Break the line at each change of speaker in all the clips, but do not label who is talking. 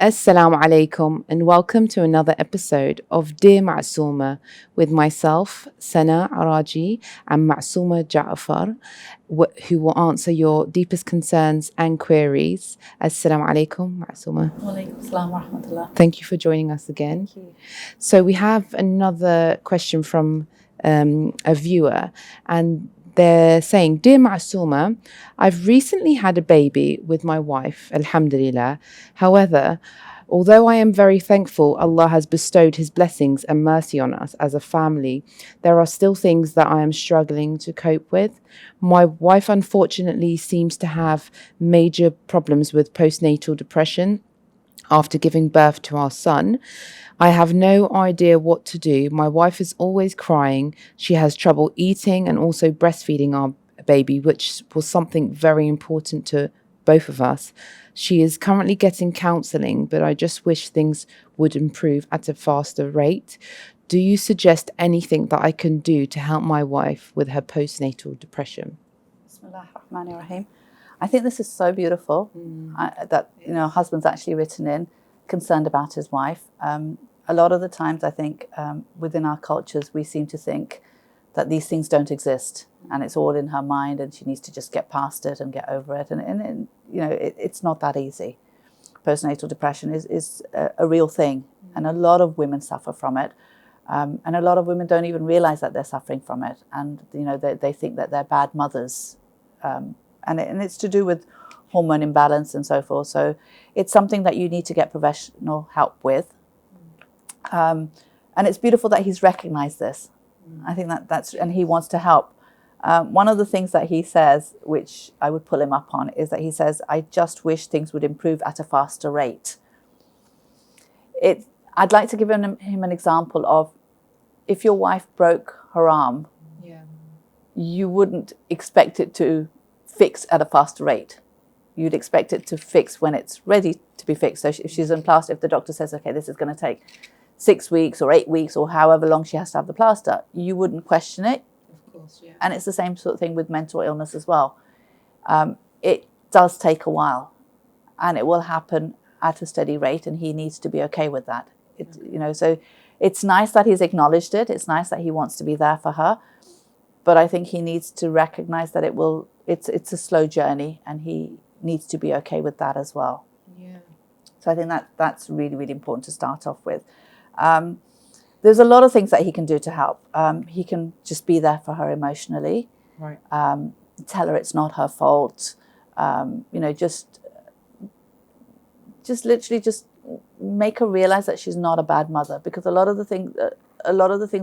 Assalamu alaikum and welcome to another episode of Dear Masuma with myself, Sana Araji, and Masuma Jaffar, who will answer your deepest concerns and queries. Assalamu alaikum, Masuma.
Walaikum salam wa rahmatullah.
Thank you for joining us again.
Thank you.
So we have another question from a viewer, and they're saying, Dear Masuma, I've recently had a baby with my wife, alhamdulillah. However, although I am very thankful Allah has bestowed his blessings and mercy on us as a family, there are still things that I am struggling to cope with. My wife unfortunately seems to have major problems with postnatal depression after giving birth to our son. I have no idea what to do. My wife is always crying. She has trouble eating and also breastfeeding our baby, which was something very important to both of us. She is currently getting counselling, but I just wish things would improve at a faster rate. Do you suggest anything that I can do to help my wife with her postnatal depression?
Bismillahirrahmanirrahim. I think this is so beautiful that husband's actually written in, concerned about his wife. A lot of the times, I think within our cultures, we seem to think that these things don't exist, and it's all in her mind, and she needs to just get past it and get over it. And it's not that easy. Postnatal depression is a real thing, and a lot of women suffer from it. And a lot of women don't even realize that they're suffering from it, and they think that they're bad mothers, and it's to do with hormone imbalance and so forth. So it's something that you need to get professional help with. And it's beautiful that he's recognized this. I think and he wants to help. One of the things that he says, which I would pull him up on, is that he says, I just wish things would improve at a faster rate. I'd like to give him an example of, if your wife broke her arm, you wouldn't expect it to fix at a faster rate. You'd expect it to fix when it's ready to be fixed. So if she's in plaster, if the doctor says, okay, this is going to take 6 weeks or 8 weeks or however long she has to have the plaster, you wouldn't question it.
Of course, yeah.
And it's the same sort of thing with mental illness as well. It does take a while, and it will happen at a steady rate, and he needs to be okay with that. So it's nice that he's acknowledged it. It's nice that he wants to be there for her, but I think he needs to recognize that it's a slow journey, and he needs to be okay with that as well.
Yeah.
So I think that's really, really important to start off with. There's a lot of things that he can do to help. He can just be there for her emotionally.
Right.
Tell her it's not her fault. Just literally just make her realize that she's not a bad mother. Because a lot of the things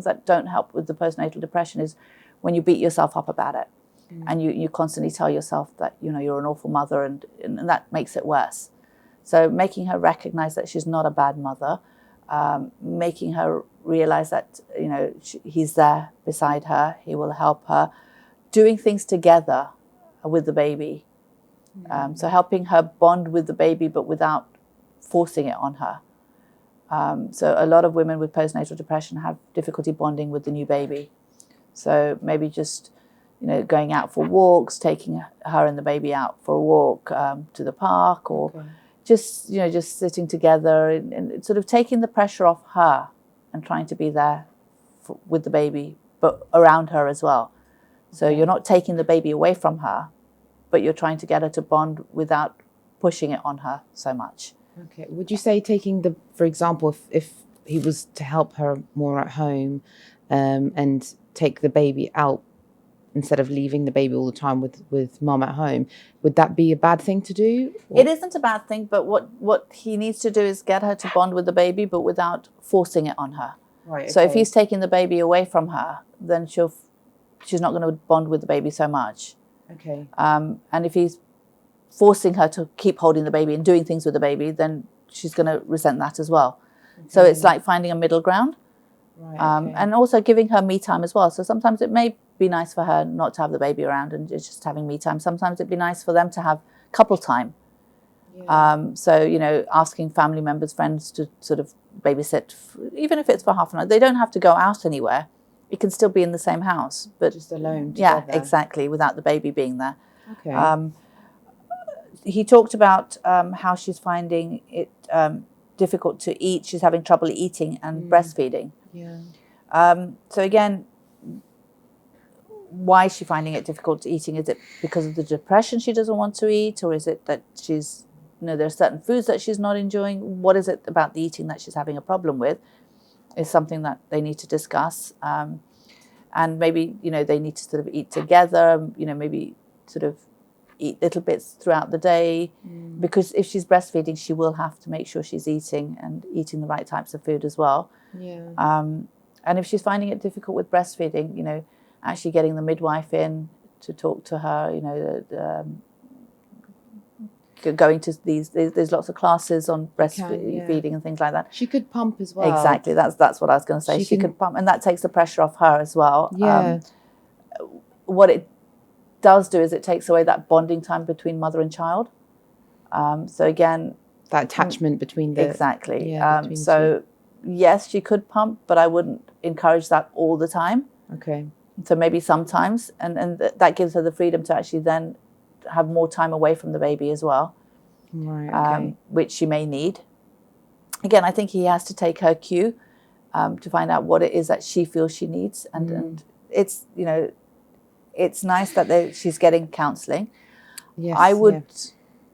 that don't help with the postnatal depression is when you beat yourself up about it, and you constantly tell yourself that you're an awful mother, and that makes it worse. So making her recognize that she's not a bad mother. Making her realize that he's there beside her, he will help her, doing things together with the baby. So helping her bond with the baby, but without forcing it on her. So a lot of women with postnatal depression have difficulty bonding with the new baby. So maybe just going out for walks, taking her and the baby out for a walk to the park, or just sitting together and sort of taking the pressure off her and trying to be there with the baby, but around her as well. So you're not taking the baby away from her, but you're trying to get her to bond without pushing it on her so much.
Okay. Would you say for example, if he was to help her more at home and take the baby out instead of leaving the baby all the time with mom at home, would that be a bad thing to do? Or?
It isn't a bad thing, but what he needs to do is get her to bond with the baby, but without forcing it on her.
Right. Okay.
So if he's taking the baby away from her, then she's not going to bond with the baby so much.
Okay.
And if he's forcing her to keep holding the baby and doing things with the baby, then she's going to resent that as well. Okay. So it's like finding a middle ground.
Right. Okay.
And also giving her me time as well. So sometimes it may be nice for her not to have the baby around and just having me time. Sometimes it'd be nice for them to have couple time. Yeah. So, asking family members, friends to sort of babysit, even if it's for half an hour. They don't have to go out anywhere. It can still be in the same house, but
just alone together.
Yeah, exactly, without the baby being there.
Okay.
he talked about how she's finding it difficult to eat. She's having trouble eating and breastfeeding.
Yeah.
So again, why is she finding it difficult to eating? Is it because of the depression she doesn't want to eat, or is it that she's, you know, there are certain foods that she's not enjoying? What is it about the eating that she's having a problem with? Is something that they need to discuss, and maybe, you know, they need to sort of eat together. You know, maybe sort of eat little bits throughout the day, because if she's breastfeeding, she will have to make sure she's eating and eating the right types of food as well.
Yeah.
And if she's finding it difficult with breastfeeding, you know, actually getting the midwife in to talk to her, you know, going to there's lots of classes on breastfeeding and things like that.
She could pump as well.
Exactly, that's what I was going to say. She could pump, and that takes the pressure off her as well.
Yeah.
What it does do is it takes away that bonding time between mother and child. So again,
that attachment between the
exactly.
Yeah, between
so yes, she could pump, but I wouldn't encourage that all the time.
Okay.
So maybe sometimes, and that gives her the freedom to actually then have more time away from the baby as well.
Right. Okay.
Which she may need. Again, I think he has to take her cue to find out what it is that she feels she needs, and it's, you know, it's nice that she's getting counselling.
Yes.
I would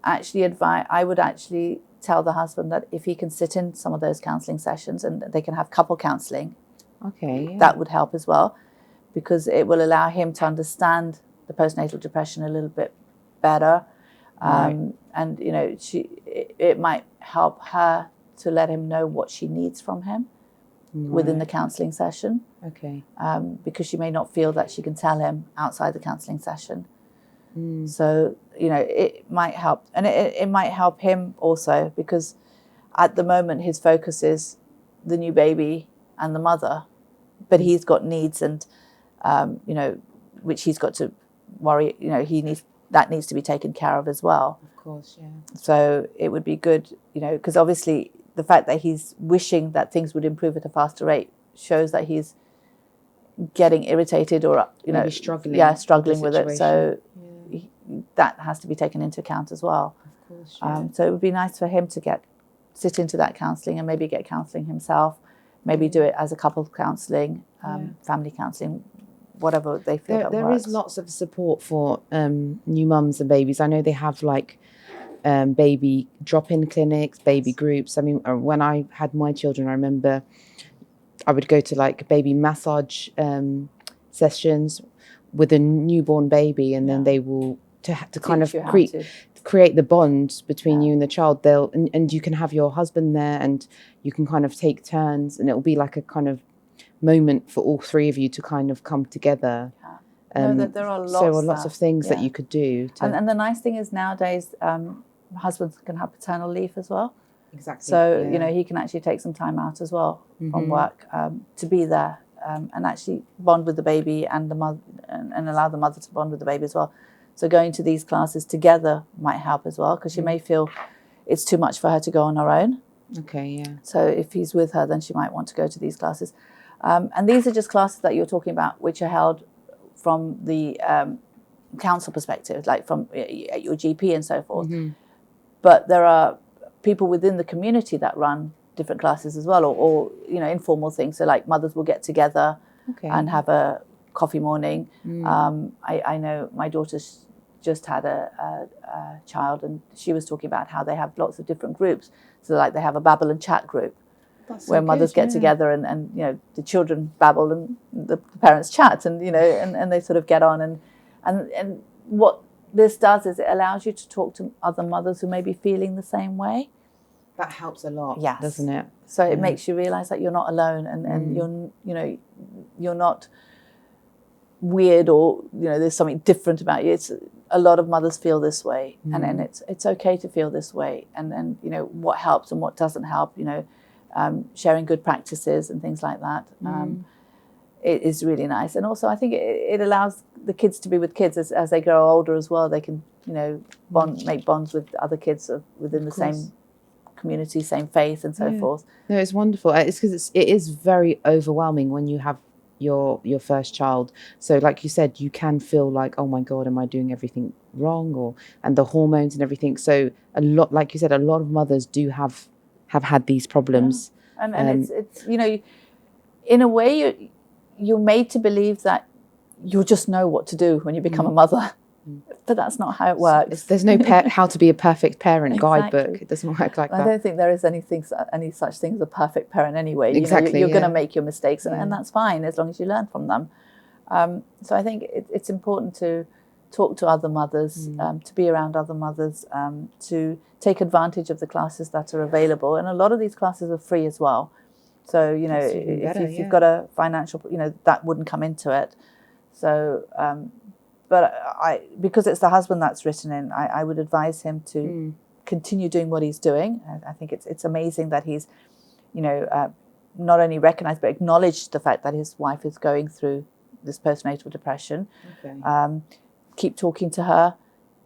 actually advise. I would actually tell the husband that if he can sit in some of those counselling sessions and they can have couple counselling,
okay,
that would help as well, because it will allow him to understand the postnatal depression a little bit better.
Right.
And, you know, it might help her to let him know what she needs from him within the counselling session.
Okay.
Because she may not feel that she can tell him outside the counselling session. So, you know, it might help. And it might help him also, because at the moment his focus is the new baby and the mother, but he's got needs and, you know, which he's got to worry, you know, that needs to be taken care of as well.
Of course, yeah.
So it would be good, you know, because obviously the fact that he's wishing that things would improve at a faster rate shows that he's getting irritated or, you know,
maybe struggling.
Yeah, struggling with it. So
yeah,
that has to be taken into account as well.
Of course, yeah.
So it would be nice for him to sit into that counselling and maybe get counselling himself, maybe do it as a couple counselling, family counselling, whatever they feel that
there
works.
is lots of support for new mums and babies. I know they have like baby drop-in clinics, baby groups. I mean, when I had my children, I remember I would go to like baby massage sessions with a newborn baby, and then they will to kind of create the bond between you and the child. And you can have your husband there, and you can kind of take turns, and it'll be like a kind of moment for all three of you to kind of come together.
There are lots
of things that you could do.
And the nice thing is nowadays, husbands can have paternal leave as well.
Exactly.
So, you know, he can actually take some time out as well from work to be there and actually bond with the baby and the mother, and allow the mother to bond with the baby as well. So going to these classes together might help as well, because she may feel it's too much for her to go on her own.
Okay, yeah.
So if he's with her, then she might want to go to these classes. And these are just classes that you're talking about, which are held from the council perspective, like from your GP and so forth. But there are people within the community that run different classes as well, or you know, informal things. So like mothers will get together and have a coffee morning. I know my daughter's just had a child, and she was talking about how they have lots of different groups. So like they have a babble and chat group. Where mothers get together and you know, the children babble and the parents chat, and you know, and they sort of get on, and what this does is it allows you to talk to other mothers who may be feeling the same way.
That helps a lot,
yes,
doesn't it?
So it makes you realize that you're not alone, and you're not weird, or you know, there's something different about you. It's a lot of mothers feel this way, and it's okay to feel this way, and you know what helps and what doesn't help. You know. Sharing good practices and things like that. It is really nice. And also I think it allows the kids to be with kids as they grow older as well. They can, you know, make bonds with other kids within the same community, same faith and so forth.
No, it's wonderful. It's because it is very overwhelming when you have your first child. So like you said, you can feel like, oh my God, am I doing everything wrong? And the hormones and everything. So a lot, like you said, a lot of mothers do have had these problems.
Yeah. And it's you know, in a way you're made to believe that you'll just know what to do when you become a mother. But that's not how it works.
There's no how to be a perfect parent guidebook. It doesn't work like that.
I don't think there is any such thing as a perfect parent anyway.
Exactly.
You're going to make your mistakes, and that's fine as long as you learn from them. So I think it's important to talk to other mothers, to be around other mothers, to take advantage of the classes that are available. And a lot of these classes are free as well. So, you know, if you've got a financial, you know, that wouldn't come into it. So, but because it's the husband that's written in, I would advise him to continue doing what he's doing. I think it's amazing that he's, you know, not only recognized but acknowledged the fact that his wife is going through this postnatal depression. Okay. Keep talking to her,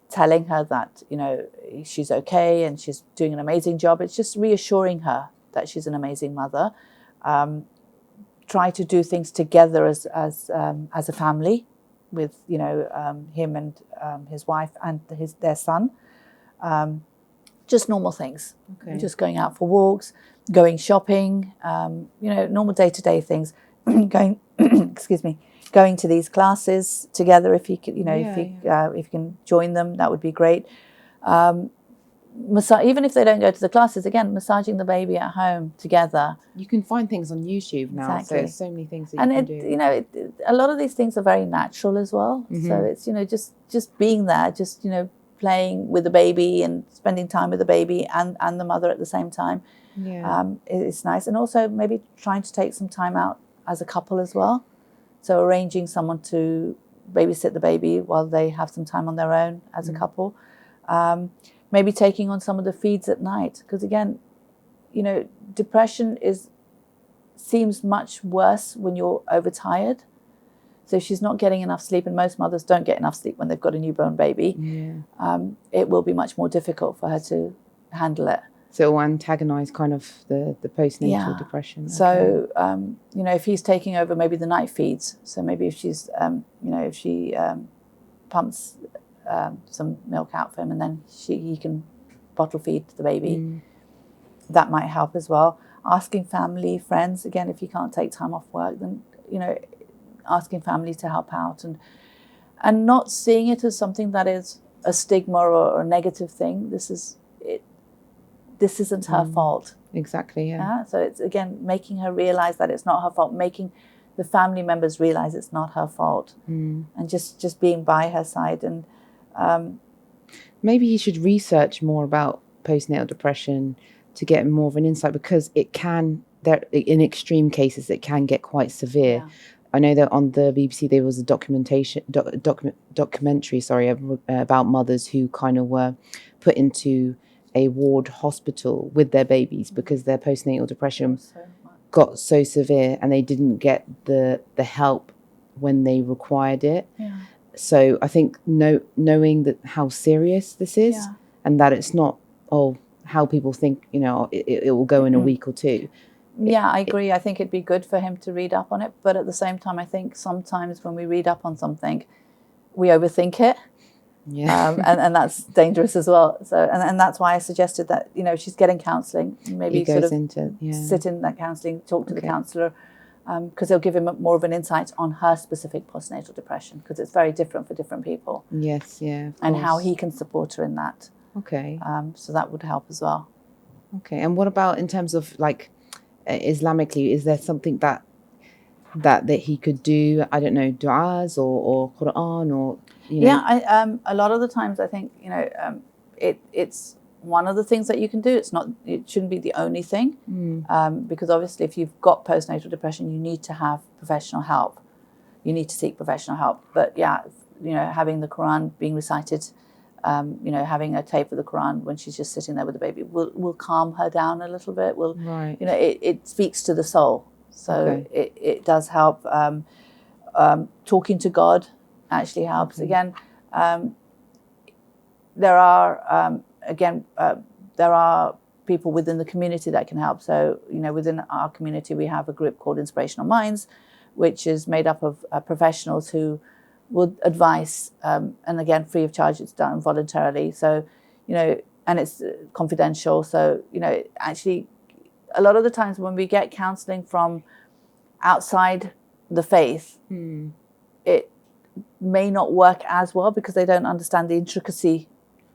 telling her that, you know, she's okay and she's doing an amazing job. It's just reassuring her that she's an amazing mother. Try to do things together as a family, with, you know, him and his wife and their son. Just normal things. Okay. Just going out for walks, going shopping, you know, normal day-to-day things. Going, excuse me, going to these classes together. If you could, you know, if you can join them, that would be great. Even if they don't go to the classes, again, massaging the baby at home together. You
can find things on YouTube now, so there's so many things that
you
can do.
You know, a lot of these things are very natural as well. So it's, you know, just being there, just, you know, playing with the baby and spending time with the baby and the mother at the same time. Yeah, it's nice. And also maybe trying to take some time out as a couple as well. So arranging someone to babysit the baby while they have some time on their own as a couple. Maybe taking on some of the feeds at night, because again, you know, depression seems much worse when you're overtired. So if she's not getting enough sleep, and most mothers don't get enough sleep when they've got a newborn baby, it will be much more difficult for her to handle it.
So it will antagonize kind of the postnatal depression. Okay.
So, you know, if he's taking over maybe the night feeds, so maybe if she's, you know, if she pumps some milk out for him and then he can bottle feed the baby, that might help as well. Asking family, friends, again, if you can't take time off work, then, you know, asking family to help out and not seeing it as something that is a stigma or a negative thing. This isn't her fault.
Exactly, yeah.
So it's, again, making her realize that it's not her fault, making the family members realize it's not her fault, and just being by her side. And
maybe he should research more about postnatal depression to get more of an insight, because it can, in extreme cases, it can get quite severe. Yeah. I know that on the BBC there was a documentary, about mothers who kind of were put into a ward hospital with their babies because their postnatal depression got so severe and they didn't get the help when they required it. Yeah. So I think knowing that how serious this is, and that it's not, how people think, you know, it will go in a week or two.
Yeah, I agree. I think it'd be good for him to read up on it. But at the same time, I think sometimes when we read up on something, we overthink it. Yeah. And that's dangerous as well. So, and that's why I suggested that, you know, if she's getting counselling, maybe sit in that counselling, talk to the counsellor, because they'll give him more of an insight on her specific postnatal depression, because it's very different for different people.
Yes, yeah.
And how he can support her in that.
Okay.
So that would help as well.
Okay. And what about in terms of like Islamically, is there something that he could do? I don't know, du'as or Quran or, you know?
Yeah, a lot of the times I think, you know, it's one of the things that you can do. It shouldn't be the only thing, because obviously if you've got postnatal depression, you need to have professional help. You need to seek professional help. But yeah, you know, having the Quran being recited, you know, having a tape of the Quran when she's just sitting there with the baby will calm her down a little bit. You know, it speaks to the soul. So it does help. Talking to God actually helps. Again, there are people within the community that can help. So, you know, within our community, we have a group called Inspirational Minds, which is made up of professionals who will advise, and again, free of charge. It's done voluntarily. So, and it's confidential. So, actually, a lot of the times when we get counselling from outside the faith, it may not work as well because they don't understand the intricacy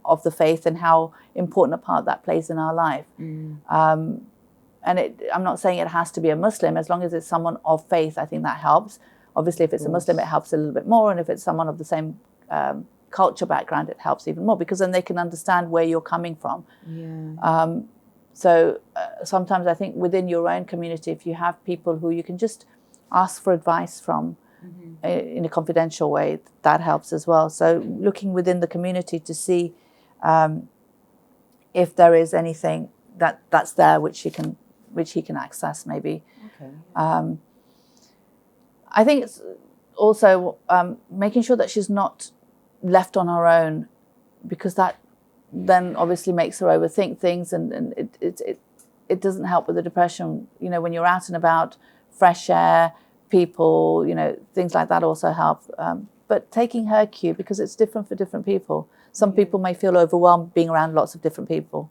of the faith and how important a part that plays in our life. And I'm not saying it has to be a Muslim. As long as it's someone of faith, I think that helps. Obviously, if it's a Muslim, it helps a little bit more. And if it's someone of the same culture background, it helps even more because then they can understand where you're coming from. So sometimes I think within your own community, if you have people who you can just ask for advice from in a confidential way, that helps as well. So looking within the community to see if there is anything that's there which he can access, maybe. I think it's also making sure that she's not left on her own, because that then obviously makes her overthink things, and it doesn't help with the depression. When you're out and about, fresh air, people, things like that also help. But taking her cue, because it's different for different people. Some people may feel overwhelmed being around lots of different people.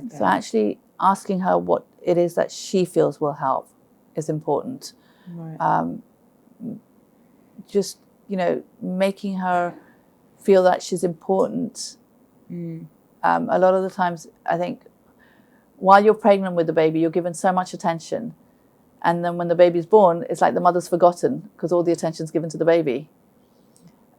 So actually asking her what it is that she feels will help is important. Just, making her feel that she's important. A lot of the times, I think, while you're pregnant with the baby, you're given so much attention. And then when the baby's born, it's like the mother's forgotten because all the attention's given to the baby.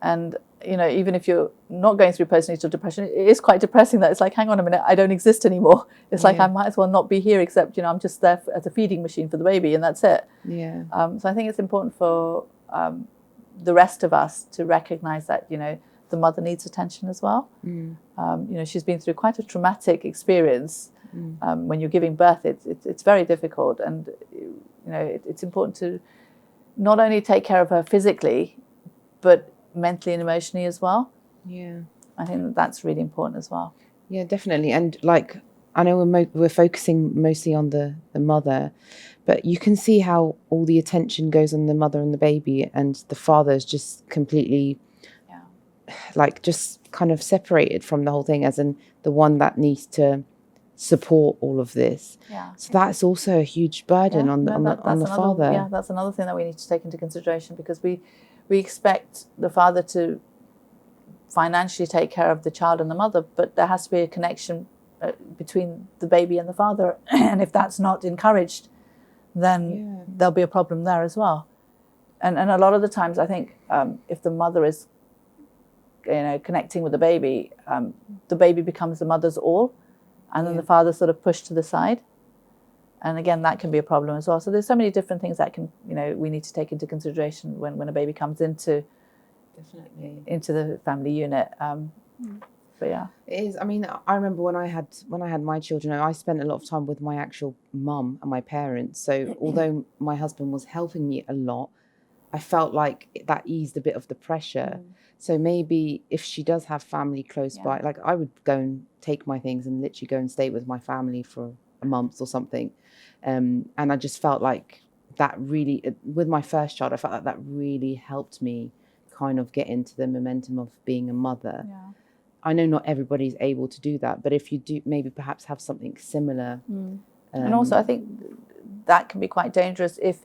And, even if you're not going through postnatal depression, it is quite depressing that it's like, hang on a minute, I don't exist anymore. It's like I might as well not be here, except, I'm just there as a feeding machine for the baby, and that's it. So I think it's important for the rest of us to recognize that, the mother needs attention as well. She's been through quite a traumatic experience. When you're giving birth, it's very difficult, and it's important to not only take care of her physically, but mentally and emotionally as well. I think that's really important as well.
Definitely. And I know we're focusing mostly on the mother, but you can see how all the attention goes on the mother and the baby, and the father is just completely just kind of separated from the whole thing, as in the one that needs to support all of this. So that's also a huge burden on the father.
That's another thing that we need to take into consideration, because we expect the father to financially take care of the child and the mother, but there has to be a connection between the baby and the father. And if that's not encouraged, then there'll be a problem there as well. And a lot of the times, I think if the mother is connecting with the baby becomes the mother's all, and then the father's sort of pushed to the side. And again, that can be a problem as well. So there's so many different things that can, we need to take into consideration when a baby comes into the family unit. But yeah,
it is. I mean, I remember when I had my children, I spent a lot of time with my actual mum and my parents. So although my husband was helping me a lot, I felt like that eased a bit of the pressure. So maybe if she does have family close by, I would go and take my things and literally go and stay with my family for a month or something. And I just felt like that really, with my first child, I felt like that really helped me kind of get into the momentum of being a mother. I know not everybody's able to do that, but if you do, maybe perhaps have something similar.
And also I think that can be quite dangerous if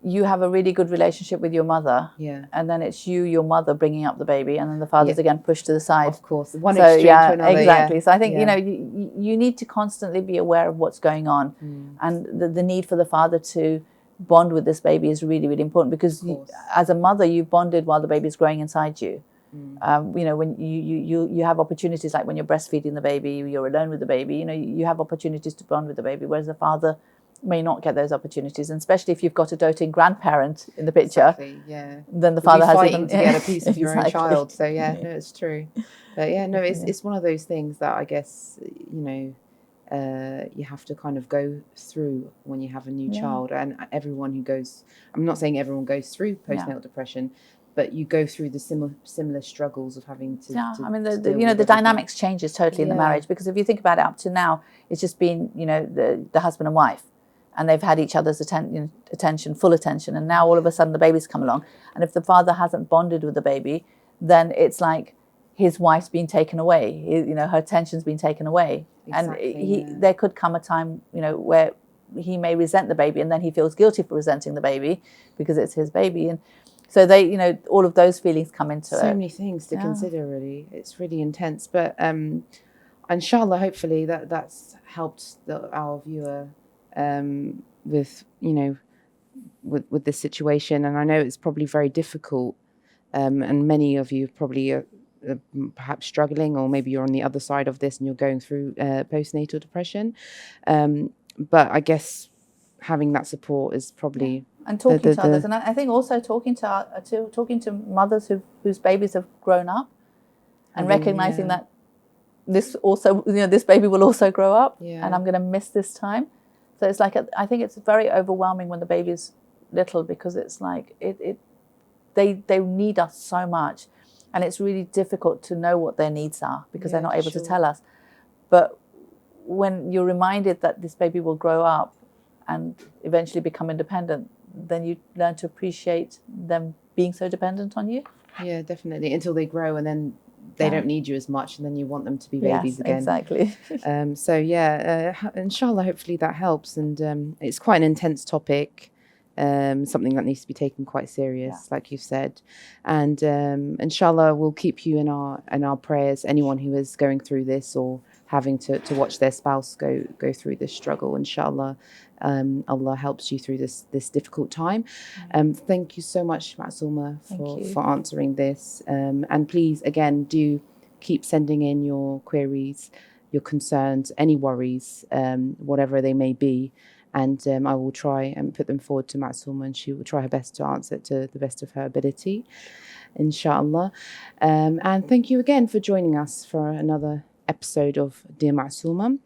you have a really good relationship with your mother, and then it's your mother bringing up the baby, and then the father's again pushed to the side.
Of course, one extreme to another.
Exactly. So I think you need to constantly be aware of what's going on, and the need for the father to bond with this baby is really, really important, because as a mother, you've bonded while the baby is growing inside you. When you have opportunities, like when you're breastfeeding the baby, you're alone with the baby. You have opportunities to bond with the baby, whereas the father may not get those opportunities, and especially if you've got a doting grandparent in the picture, then the father has
fighting to get a piece of your own child. So no, it's true. But it's one of those things that I guess you have to kind of go through when you have a new child, and everyone who goes, I'm not saying everyone goes through postnatal depression, but you go through the similar struggles of having to.
I mean, the dynamics changes totally in the marriage, because if you think about it, up to now, it's just been the husband and wife. and they've had each other's attention, full attention, and now all of a sudden the baby's come along, and if the father hasn't bonded with the baby, then it's like his wife's been taken away, her attention's been taken away.
Exactly,
And there could come a time, where he may resent the baby, and then he feels guilty for resenting the baby because it's his baby. And so all of those feelings come into it.
So many things to consider, really. It's really intense. But inshallah, hopefully that's helped our viewer with with this situation. And I know it's probably very difficult, and many of you probably are perhaps struggling, or maybe you're on the other side of this and you're going through postnatal depression. But I guess having that support is probably
and talking to others, and I think also talking to mothers whose babies have grown up, and recognizing that this also, this baby will also grow up, and I'm going to miss this time. So it's like I think it's very overwhelming when the baby's little, because it's like they need us so much, and it's really difficult to know what their needs are because they're not able to tell us. But when you're reminded that this baby will grow up and eventually become independent, then you learn to appreciate them being so dependent on you.
Yeah, definitely. Until they grow, and then they don't need you as much, and then you want them to be babies again.
Exactly.
So inshallah, hopefully that helps. And it's quite an intense topic, something that needs to be taken quite serious, like you said. And inshallah, we'll keep you in our prayers. Anyone who is going through this or having to watch their spouse go through this struggle, inshallah, Allah helps you through this difficult time. Thank you so much, Masuma, for answering this. And please, again, do keep sending in your queries, your concerns, any worries, whatever they may be. And I will try and put them forward to Masuma, and she will try her best to answer it to the best of her ability, inshallah. And thank you again for joining us for another episode of Dear Masuma.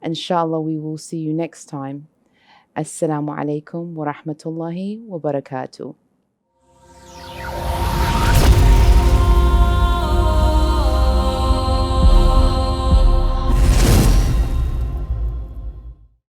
Inshallah, we will see you next time. Assalamu alaikum wa rahmatullahi wa barakatuh.